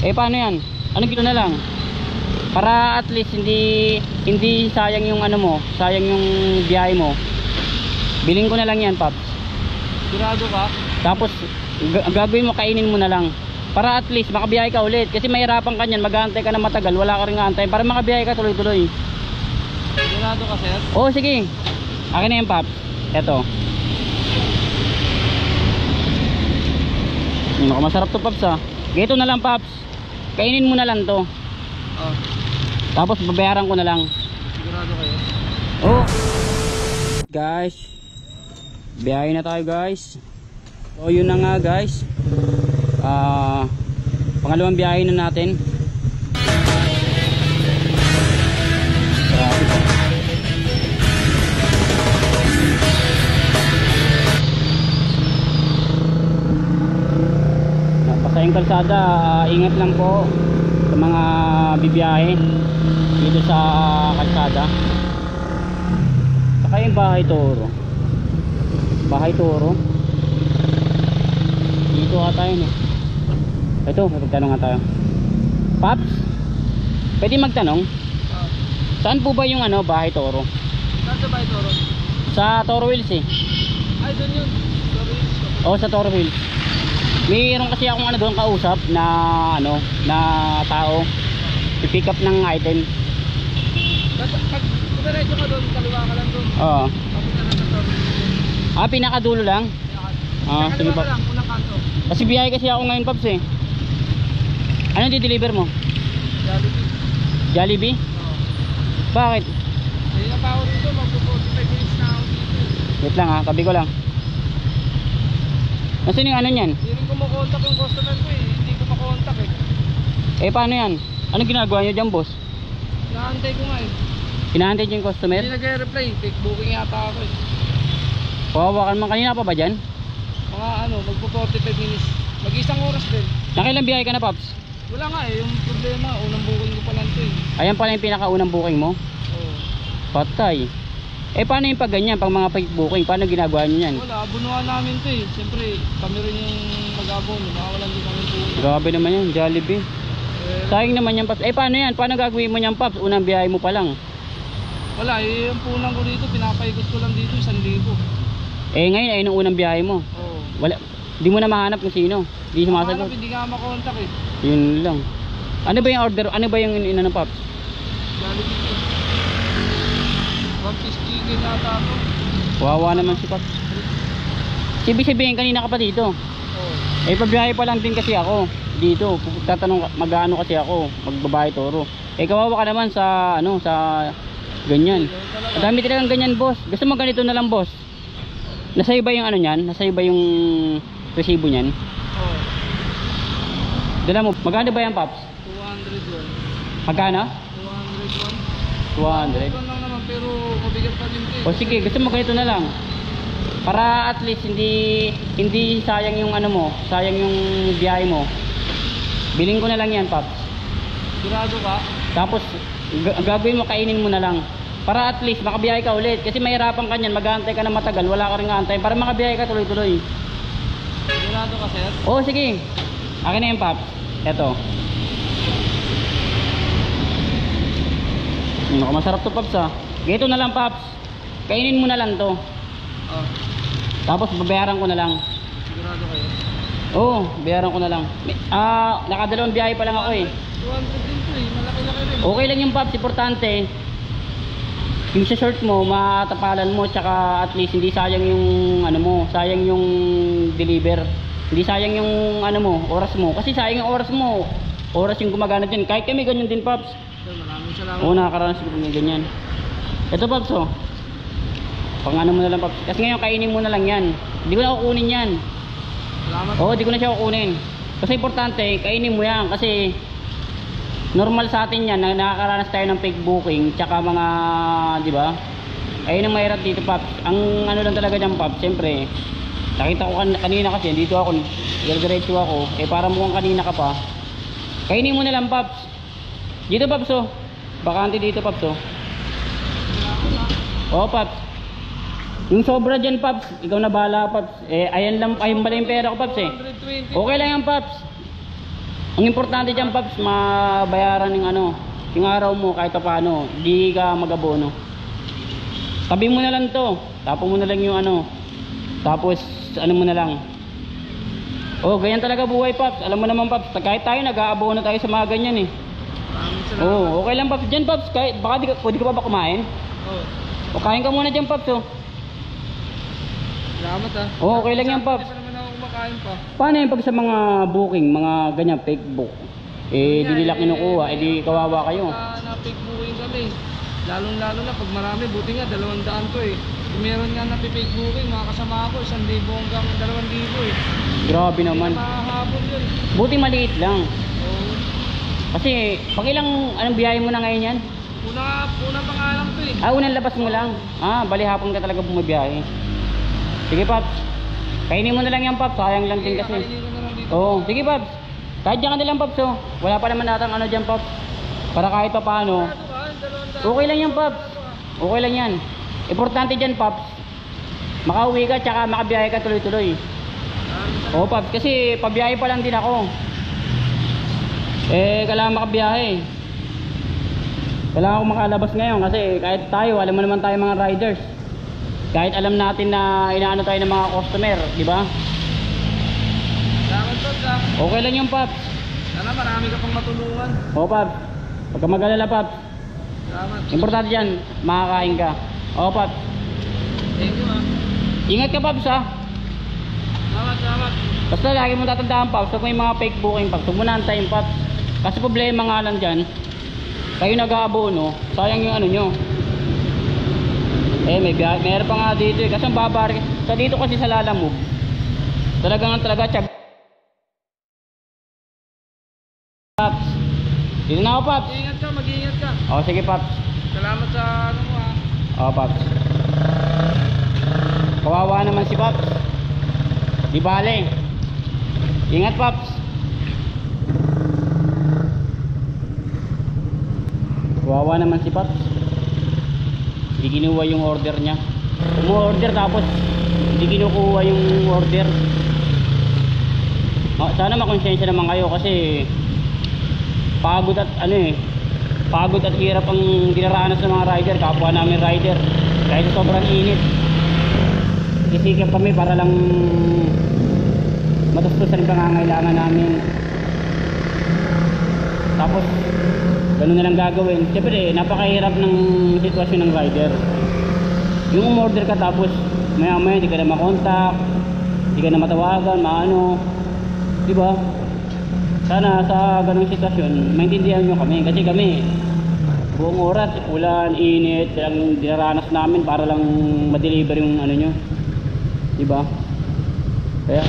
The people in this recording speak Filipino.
Eh paano yan? Anong kilo na lang? Para at least hindi sayang yung ano mo, sayang yung biyahe mo. Bilhin ko na lang yan, Paps. Sigurado ka? Tapos gagawin mo, kainin mo na lang. Para at least makabiyahe ka ulit. Kasi mahirapan ka niyan, mag-aantay ka na matagal, wala ka ring aantay. Para makabiyahe ka tuloy-tuloy. Sigurado ka, sir? Oo, sige. Akin na yan, Paps. Eto. Masarap to, Paps, ha. Gito na lang, Paps. Kainin mo na lang to. Oh. Tapos babayaran ko na lang. Sigurado kayo? Oh. Guys, biyahe na tayo, guys. So yun na nga, guys. Pangalawang biyahe na natin. Napasayang kalsada, ingat lang po sa mga bibiyahe dito sa kalsada. Saka yung Bahay Toro. Bahay Toro dito ata yun eh. Ito, magtanong nga tayo. Paps, pwede magtanong? Saan po ba yung ano, Bahay Toro? Saan sa Bahay Toro? Sa Toro Wheels eh. Ay, doon yun. Toro Wheels. Oo, sa Toro Wheels. Mayroon kasi akong ano doon kausap na ano, na tao i-pick up ng item. Pag diretso ka doon, kaliwa ka lang doon. Oo. Tapos na lang sa Toro Wheels. Pinakadulo lang. Sige Kaliwa pa. ka lang, unang kanto. Kasi biyahe kasi ako ngayon, Paps eh. Ano di-deliver mo? Jollibee. Jollibee? Oo. Bakit? Hindi na pa ako dito, magpo-45 minutes na ako dito. Wait lang ha, tabi ko lang. Nasaan yung ano nyan? Hindi rin ko makontak yung customer ko eh. Hindi ko makontak eh. Eh paano yan? Anong ginagawa nyo dyan, boss? Naantay ko nga eh. Hinahantay nyo yung customer? Hindi nag-reply. Take booking yata ako eh. Pawawakan man, kanina pa ba dyan? Mga ano, magpo-45 minutes. Mag-isang oras din. Nakailang biyahe ka na, Paps? Wala nga eh. Yung problema, unang booking ko pa lang ito eh. Ayan pala yung pinakaunang booking mo? Oo. Patay. Eh paano yung pag ganyan, pag mga booking, paano ginagawa nyo yan? Wala, abunuhan namin ito eh. Siyempre, kami rin yung mag-abono. Nakawalan din kami puno. Grabe naman yan, Jollibee. Sayang naman yan, Paps. Eh paano yan? Paano gagawin mo yan, Paps? Unang biyahe mo pa lang. Wala eh. Yung punang ko dito, pinapaikot ko lang dito 1,000. Eh ngayon, ayun ang unang biyahe mo. Oo. Wala, di mo na mahanap kung sino. Di sumasagot. Hindi nga makontak eh. Yun lang. Ano ba yung order? Ano ba yung ina ng Paps? Jollibee. One piece chicken yata ako. Wawa naman si Paps. Sabihin kanina ka pa dito. Oo. Eh pabiyahe pa lang din kasi ako dito. Tatanong mag-aano kasi ako, magbabahay Toro. Eh kawawa ka naman sa ano, sa ganyan. Ang dami talagang ganyan, boss. Gusto mo ganito na lang, boss? Nasa iba yung ano niyan? Nasa iba yung resibo niyan? Oo. Dala mo, magkano ba yan, Paps? 201. Magkano? 201. 200. Lang naman pero mabigat pa din ito. O sige, gusto mo ganito na lang. Para at least hindi sayang yung ano mo, sayang yung biyahe mo. Bilhin ko na lang yan, Paps. Sigurado ka? Tapos gagawin mo, kainin mo na lang. Para at least makabiyahe ka ulit. Kasi mahirapan ka niyan, mag-aantay ka na matagal, wala ka ring aantay. Para makabiyahe ka tuloy-tuloy. Sigurado ka, sir? Oo, sige. Akin na yan, Paps. Eto. Masarap to, Paps, ha. Gito na lang, Paps. Kainin mo na lang to. Oo. Tapos babayaran ko na lang. Sigurado kayo? Oo, bayaran ko na lang. Nakadalawang biyahe pa lang ako eh. 200 din to eh. Malaki-laki rin. Okay lang yung, Paps. Importante yung sa short mo, matapalan mo, tsaka at least hindi sayang yung ano mo, sayang yung deliver. Hindi sayang yung ano mo, oras mo. Kasi sayang yung oras mo. Oras yung gumagana din. Kahit kami ganyan din, Paps. Sir, maraming salamat. Oo, nakakaranas ko ng ganyan. Ito, Paps, oh. Pang ano mo na lang, Paps. Kasi ngayon kainin mo na lang yan. Hindi ko na kukunin yan. Salamat. Oo, hindi ko na siya kukunin. Kasi importante, kainin mo yan. Kasi normal sa atin yan na nakakaranas tayo ng fake booking tsaka mga, di ba? Ayun ang mahirap dito, Paps. Ang ano lang talaga dyan, Paps, siyempre nakita ko kanina kasi dito ako, diretso ako, eh para mukhang kanina ka pa. Kainin mo na lang, Paps. Dito, Paps, oh. Bakante dito, Paps, oh. Oo, Paps. Yung sobra dyan, Paps, ikaw na bahala, Paps. Eh, ayun pala yung pera ko, Paps, eh. 120. Okay lang yan, Paps. Ang importante dyan, Paps, mabayaran ng ano, yung araw mo kahit pa paano, di ka mag-abono. Tabi mo na lang to, tapo mo na lang yung ano, tapos ano mo na lang. Oh, ganyan talaga buhay, Paps. Alam mo naman, Paps, kahit tayo nag-aabono tayo sa mga ganyan eh. Maraming salamat. Oh, okay lang, Paps. Dyan, Paps, kahit, pwede ka pa ba kumain? Oh, O kain ka muna dyan, Paps, oh. salamat ah. Oh, okay lang yan, Paps. Hindi pa naman ako kumakain pa. Paano yung pag sa mga booking, mga ganyan, fake book? Eh, di nila kinukuha, eh di kawawa kayo. Na-fake booking kami. Lalong-lalo na pag marami, buti nga 200 to eh. Kung meron nga na-fake booking, mga kasama ako, 1,000 hanggang 2,000 eh. Grabe naman. Mahahabol yun. Buti maliit lang. Oo. Kasi, pag anong biyahe mo na ngayon yan? Una pa nga lang to eh. Ah, unang labas mo lang. Ah, bali hapon ka talaga bumabiyahe. Sige, Paps. Kainin mo na lang yan, Paps. Sayang lang din kasi. Kainin ko na lang dito. Oo, sige, Paps. Kahit dyan ka na lang, Paps, oh. Wala pa naman natang ano dyan, Paps. Para kahit pa paano. Okay lang yan, Paps. Okay lang yan. Importante dyan, Paps. Makauwi ka, tsaka makabiyahe ka tuloy-tuloy. Oo, Paps. Kasi pabiyahe pa lang din ako. Eh, kailangan makabiyahe. Kailangan ako makalabas ngayon kasi kahit tayo, alam mo naman tayo mga riders. Kahit alam natin na inaano tayo ng mga customer, di ba? Salamat po, Jack. Okay lang yung, Paps. Sana marami ka pang matulungan. Oo, Paps. Huwag ka mag-alala, Paps. Salamat. Importante dyan, makakain ka. Oo, Paps. Thank you ah. Ingat ka, Paps, ha. Salamat. Basta lagi mo tatandaan, Paps, huwag mo yung mga fake booking, Paps. Huwag mo na antayin, Paps. Kasi problema nga lang dyan, kayo nag-aabono, sayang yung ano nyo. Eh, meron pa nga dito eh. Kasi ang babar, sa dito kasi sa Lalamove, talagang tiyag. Paps. Dito na ako, Paps. Mag-iingat ka, mag-iingat ka. O, sige, Paps. Salamat sa ano mo ah. O, Paps. Kawawa naman si Paps. Di bale. Ingat, Paps. Kawawa naman si Paps. Hindi kinuha yung order niya. Umu-order tapos hindi kinukuha yung order. Sana makonsensya naman kayo kasi pagod at pagod at hirap ang dinaranas ng mga rider, kapwa namin rider. Kahit sobrang init, isikap kami para lang matustusan yung pangangailangan namin. Tapos ganun na lang gagawin. Siyempre napakahirap ng sitwasyon ng rider. Yung umorder ka tapos maya maya hindi ka na makontak, hindi ka na matawagan, maano, diba? Sana sa ganung sitwasyon maintindihan nyo kami, kasi kami buong oras ulan, init ang dinaranas namin para lang ma-deliver yung ano nyo, diba? Kaya